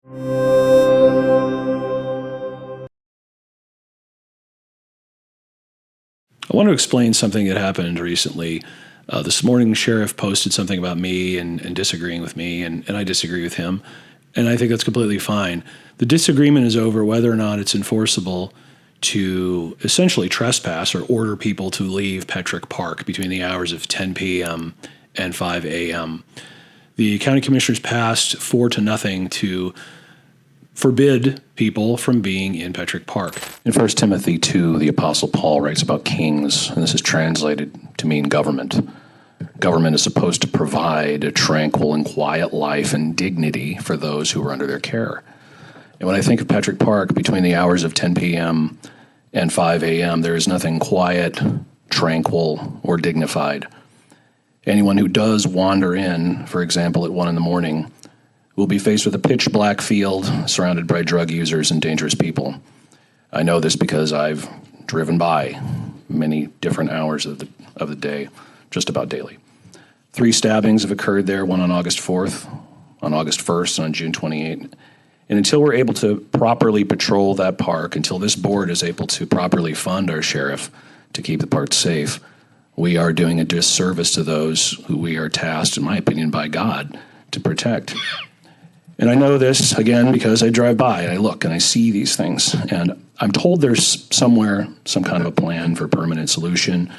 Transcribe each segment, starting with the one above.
I want to explain something that happened recently. This morning, the sheriff posted something about me and disagreeing with me, and I disagree with him, and I think that's completely fine. The disagreement is over whether or not it's enforceable to essentially trespass or order people to leave Petrack Park between the hours of 10 p.m. and 5 a.m. The county commissioners passed 4-0 to forbid people from being in Petrack Park. In 1 Timothy 2, the Apostle Paul writes about kings, and this is translated to mean government. Government is supposed to provide a tranquil and quiet life and dignity for those who are under their care. And when I think of Petrack Park between the hours of 10 p.m. and 5 a.m., there is nothing quiet, tranquil, or dignified. Anyone who does wander in, for example, at 1 in the morning, will be faced with a pitch-black field surrounded by drug users and dangerous people. I know this because I've driven by many different hours of the day, just about daily. 3 stabbings have occurred there, one on August 4th, on August 1st, and on June 28th. And until we're able to properly patrol that park, until this board is able to properly fund our sheriff to keep the park safe, we are doing a disservice to those who we are tasked, in my opinion, by God to protect. And I know this, again, because I drive by and I look and I see these things. And I'm told there's somewhere some kind of a plan for a permanent solution,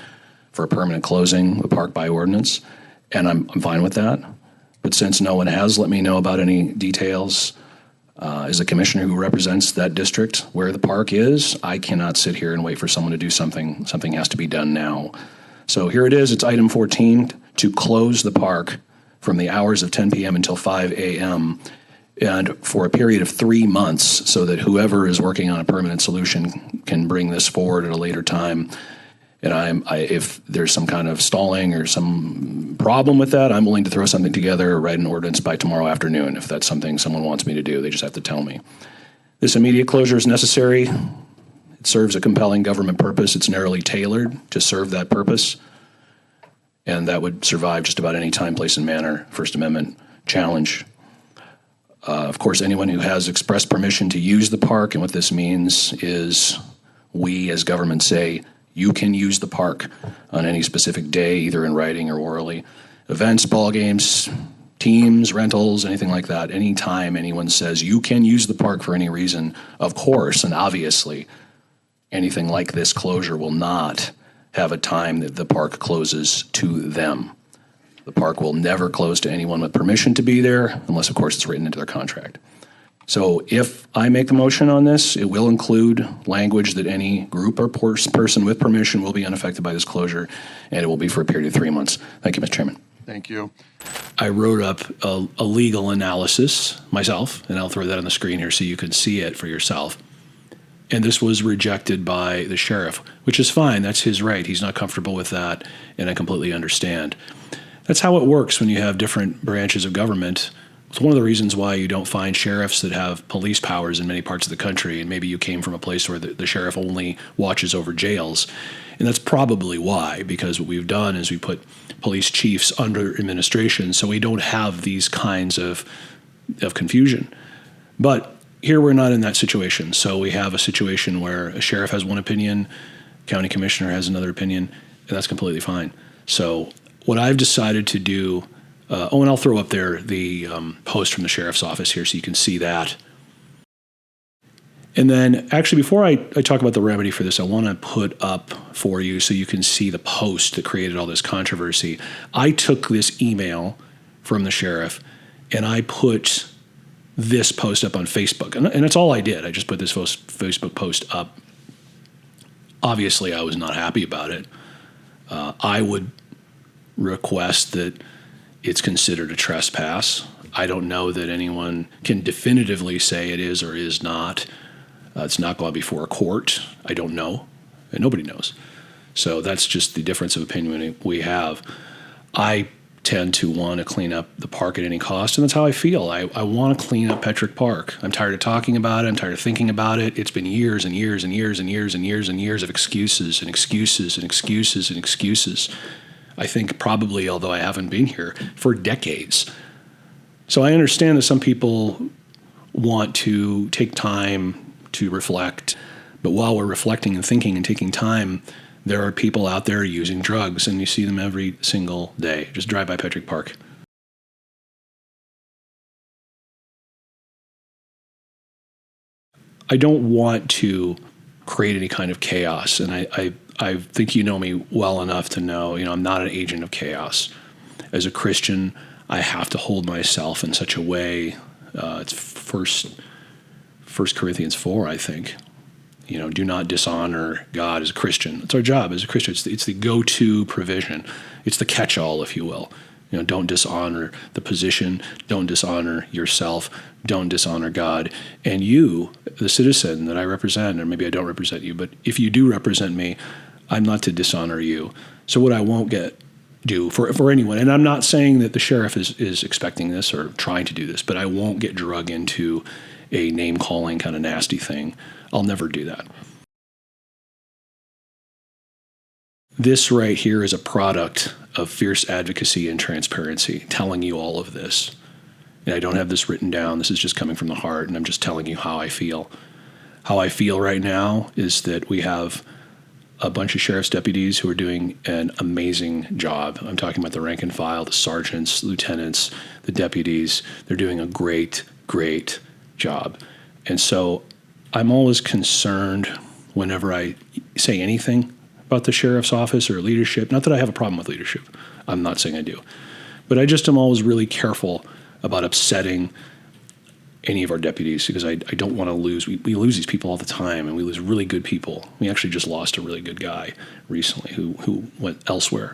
for a permanent closing of the park by ordinance. And I'm fine with that. But since no one has let me know about any details, as a commissioner who represents that district where the park is, I cannot sit here and wait for someone to do something. Something has to be done now. So here it is. It's item 14 to close the park from the hours of 10 p.m. until 5 a.m. and for a period of 3 months, so that whoever is working on a permanent solution can bring this forward at a later time. And if there's some kind of stalling or some problem with that, I'm willing to throw something together or write an ordinance by tomorrow afternoon if that's something someone wants me to do. They just have to tell me. This immediate closure is necessary. It serves a compelling government purpose. It's narrowly tailored to serve that purpose. And that would survive just about any time, place, and manner First Amendment challenge. Of course, anyone who has expressed permission to use the park, and what this means is we as government say, you can use the park on any specific day, either in writing or orally. Events, ball games, teams, rentals, anything like that. Anytime anyone says you can use the park for any reason, of course, and obviously, anything like this closure will not have a time that the park closes to them. The park will never close to anyone with permission to be there, unless, of course, it's written into their contract. So if I make the motion on this, it will include language that any group or person with permission will be unaffected by this closure, and it will be for a period of 3 months. Thank you, Mr. Chairman. Thank you. I wrote up a legal analysis myself, and I'll throw that on the screen here so you can see it for yourself. And this was rejected by the sheriff, which is fine. That's his right. He's not comfortable with that, and I completely understand. That's how it works when you have different branches of government. It's one of the reasons why you don't find sheriffs that have police powers in many parts of the country, and maybe you came from a place where the sheriff only watches over jails. And that's probably why, because what we've done is we put police chiefs under administration, so we don't have these kinds of confusion. But here we're not in that situation. So we have a situation where a sheriff has one opinion, county commissioner has another opinion, and that's completely fine. So what I've decided to do, and I'll throw up there the post from the sheriff's office here so you can see that. And then actually before I talk about the remedy for this, I want to put up for you so you can see the post that created all this controversy. I took this email from the sheriff and I put this post up on Facebook. And that's all I did. I just put this Facebook post up. Obviously, I was not happy about it. I would request that it's considered a trespass. I don't know that anyone can definitively say it is or is not. It's not gone before a court. I don't know. And nobody knows. So that's just the difference of opinion we have. I tend to want to clean up the park at any cost, and that's how I feel. I want to clean up Petrack Park. I'm tired of talking about it. I'm tired of thinking about it. It's been years and years and years and years and years and years of excuses and excuses and excuses and excuses. I think probably, although I haven't been here, for decades. So I understand that some people want to take time to reflect. But while we're reflecting and thinking and taking time, there are people out there using drugs, and you see them every single day. Just drive by Petrack Park. I don't want to create any kind of chaos, and I think you know me well enough to know, I'm not an agent of chaos. As a Christian, I have to hold myself in such a way. It's First Corinthians 4, I think. Do not dishonor God as a Christian. It's our job as a Christian. It's the go-to provision. It's the catch-all, if you will. Don't dishonor the position. Don't dishonor yourself. Don't dishonor God. And you, the citizen that I represent, or maybe I don't represent you, but if you do represent me, I'm not to dishonor you. So what I won't do for anyone, and I'm not saying that the sheriff is expecting this or trying to do this, but I won't get drug into a name-calling kind of nasty thing. I'll never do that. This right here is a product of fierce advocacy and transparency, telling you all of this. And I don't have this written down. This is just coming from the heart, and I'm just telling you how I feel. How I feel right now is that we have a bunch of sheriff's deputies who are doing an amazing job. I'm talking about the rank and file, the sergeants, lieutenants, the deputies. They're doing a great, great job. And so I'm always concerned whenever I say anything about the sheriff's office or leadership. Not that I have a problem with leadership. I'm not saying I do. But I just am always really careful about upsetting any of our deputies, because I don't want to lose. We lose these people all the time, and we lose really good people. We actually just lost a really good guy recently who went elsewhere.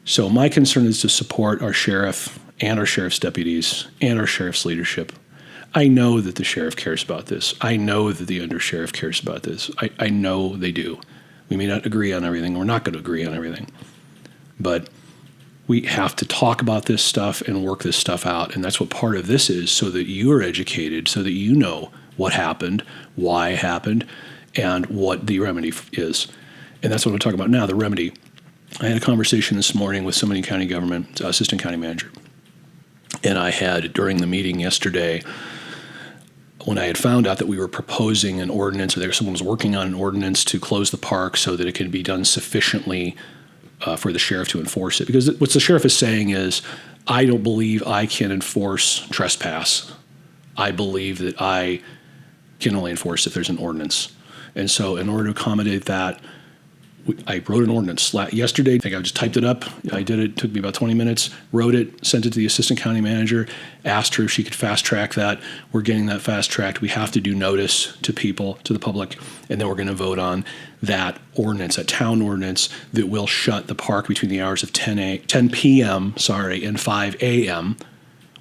So my concern is to support our sheriff and our sheriff's deputies and our sheriff's leadership. I know that the sheriff cares about this. I know that the undersheriff cares about this. I know they do. We may not agree on everything. We're not going to agree on everything. But we have to talk about this stuff and work this stuff out. And that's what part of this is, so that you're educated, so that you know what happened, why it happened, and what the remedy is. And that's what I'm talking about now, the remedy. I had a conversation this morning with somebody in county government, assistant county manager. And I had, during the meeting yesterday, when I had found out that we were proposing an ordinance, or someone was working on an ordinance to close the park so that it can be done sufficiently for the sheriff to enforce it. Because what the sheriff is saying is, I don't believe I can enforce trespass. I believe that I can only enforce if there's an ordinance. And so in order to accommodate that, I wrote an ordinance yesterday. I think I just typed it up. I did it. It took me about 20 minutes. Wrote it, sent it to the assistant county manager, asked her if she could fast track that. We're getting that fast tracked. We have to do notice to people, to the public, and then we're going to vote on that ordinance, that town ordinance that will shut the park between the hours of 10 p.m. and 5 a.m.,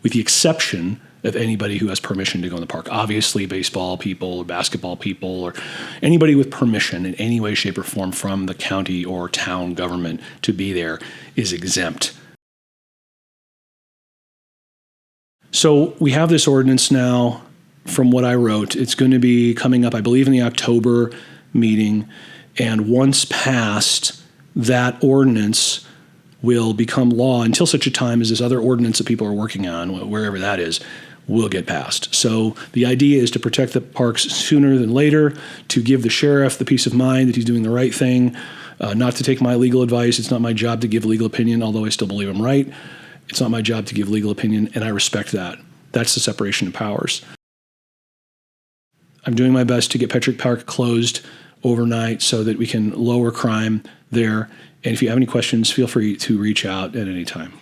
with the exception of anybody who has permission to go in the park. Obviously, baseball people or basketball people or anybody with permission in any way, shape, or form from the county or town government to be there is exempt. So we have this ordinance now. From what I wrote, it's going to be coming up, I believe, in the October meeting. And once passed, that ordinance will become law until such a time as this other ordinance that people are working on, wherever that is, will get passed. So the idea is to protect the parks sooner than later, to give the sheriff the peace of mind that he's doing the right thing, not to take my legal advice. It's not my job to give legal opinion, although I still believe I'm right. It's not my job to give legal opinion, and I respect that. That's the separation of powers. I'm doing my best to get Petrack Park closed overnight so that we can lower crime there. And if you have any questions, feel free to reach out at any time.